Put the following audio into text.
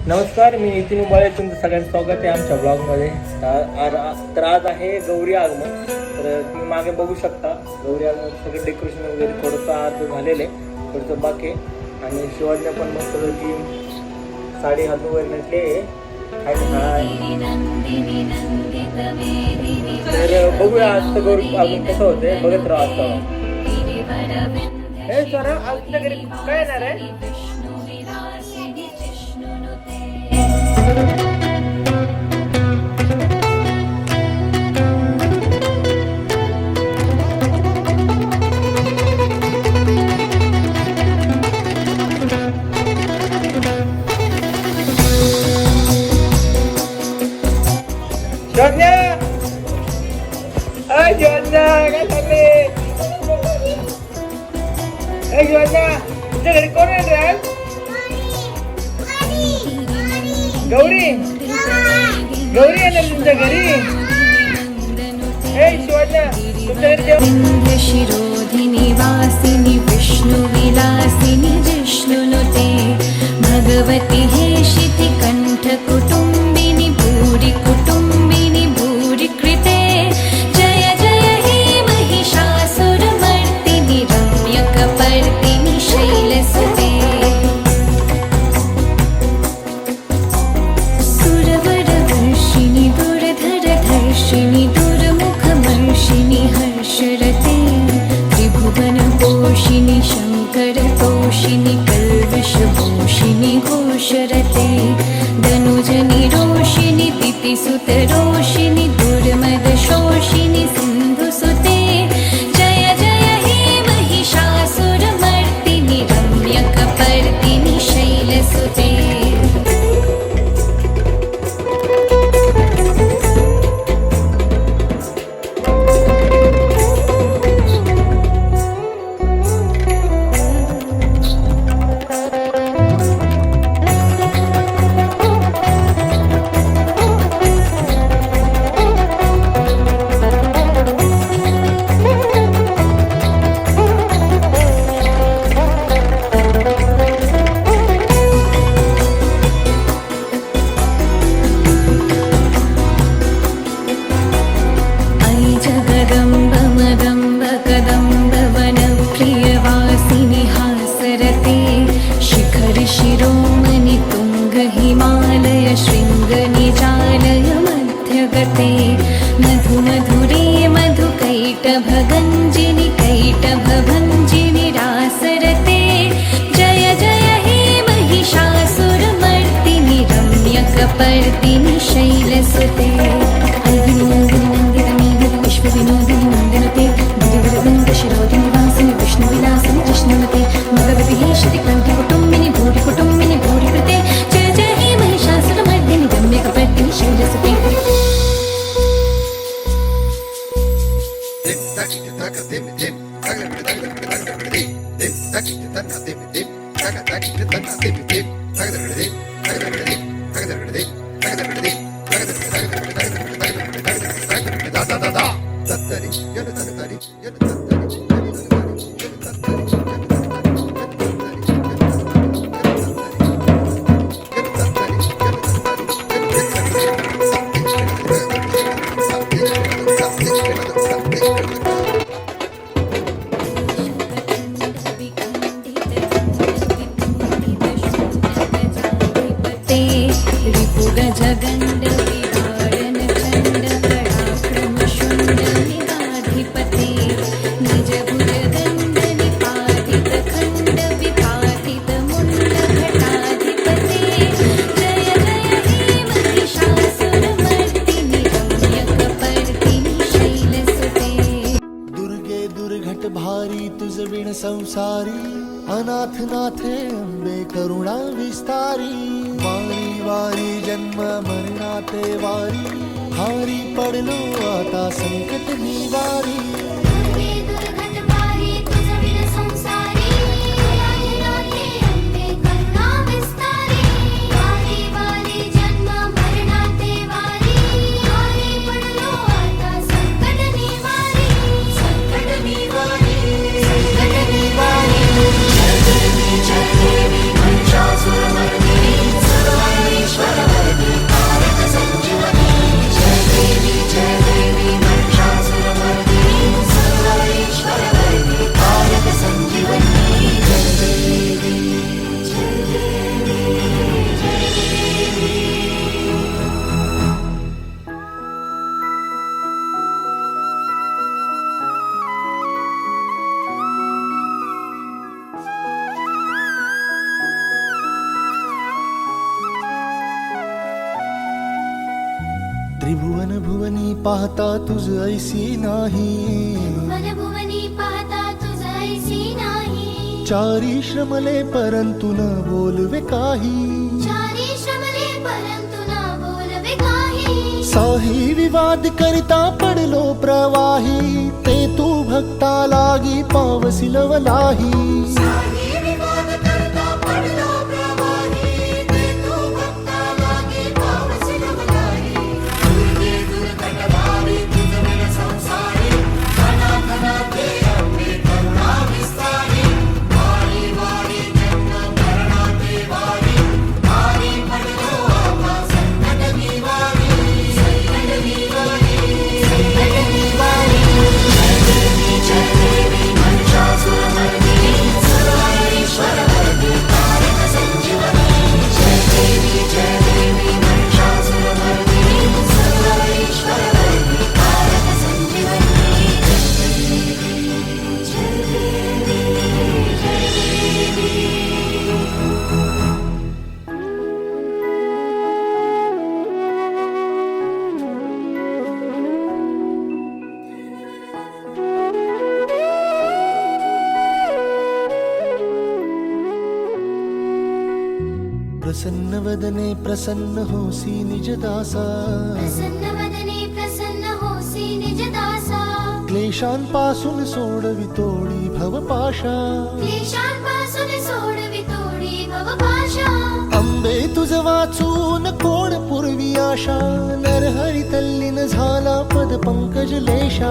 नमस्कार, मी नितीन उबाळे. तुमचं सगळ्यांचं स्वागत आहे आमच्या ब्लॉगमध्ये. तर आज आहे गौरी आगमन. तर तुम्ही मागे बघू शकता गौरी आगमन सगळं डेकोरेशन वगैरे थोडंसं आज झालेलं आहे, थोडंसं बाकी आहे. आणि शिवाजीने पण मस्त की साडी हात वगैरे नेसली आहे. तर बघूया आजचं गौरी आगमन कसं होतंय, बघत राहा आता. हे सर आज तुझ्या घरी काय येणार आहे? Johnnya, Johnnya, काय चालले? Johnnya, तुझ्या घरी कोण आहे? गौरी गौरी आहे ना तुमच्या घरी? शिवाज्ञा तुमच्या घरी शिरोधिनी वासिनी विष्णु विलासिनी विष्णुनुते भगवती हेशिति कंठ कुटुंबिनी भूरि कुटुंबिनी भूरि कृते जय जय हे महिषासुरमर्दिनी रम्यकपर्दिनी शैलसुते सुरवरवर्षिणि दुर्धरधर्षिणि दुर्मुखमर्षिणि हर्षरते त्रिभुवनपोषिणि शङ्करतोषिणि कल्विषभूषिणि घोषरते धनुजनि रोषिणि दितिसुतरोषिणि दुर्मदशोषिणि सिन्धुसुते जय जय हे महिषासुरमर्दिनि रम्यकपर्दिनि शैलसुते शिरोमणि तुंग हिमालय शृंग निजालय मध्यगते मधु मधुरे मधु कैटभगंजिनि कैटभभंजिनि रासरते जय जय हे महिषासुरमर्दिनि रम्यकपर्दिनि शैलसुते विश्वविनोदिनि नन्दनुते गिरिवरवृन्द शिरोधिनि वासिनि विष्णुविलासिनि जिष्णुनुते भगवति हेशिति कंठ कुटुंबिनि भूरि कुटुंबिनि भूरि कृते जय जय हे महिषासुरमर्दिनि रम्यकपर्दिनि शैलसुते जगंड विहारन चंड कड़ाक्रम शुंड निगाधिपते निज भुजगंड निपातित खंड विपातित मुंड घटाधिपते जय जय हे महिषासुरमर्दिनि रम्यकपर्दिनि शैलसुते दुर्गे दुर्घट भारी तुझ विण संसारी अनाथ नाथे अंबे करुणा विस्तारी वारी वारी जन्म मरणाते वारी हारी पडलो आता संकट निवारी जय देवी महिषासुरमर्दिनी सर्वांगी त्रिभुवन भुवनी पाहता तुझ ऐसी नाही. भुवनी पाहता तुझ ऐसी नाही. चारी श्रमले परंतु न बोलवे काही. चारी श्रमले परंतु न बोलवे काही. साही विवाद करिता पडलो प्रवाही. ते तू भक्ता लागी पावसी लवलाही. प्रसन्न वदने प्रसन्न होसी निज दासा. प्रसन्न वदने प्रसन्न होसी निज दासा. क्लेशांपासून सोडवी तोडी भवपाशा. क्लेशांपासून सोडवी तोडी भवपाशा. अंबे तुझ वाचून कोण पूर्वी आशा. नरहरी तल्लीन झाला पद पंकज लेशा.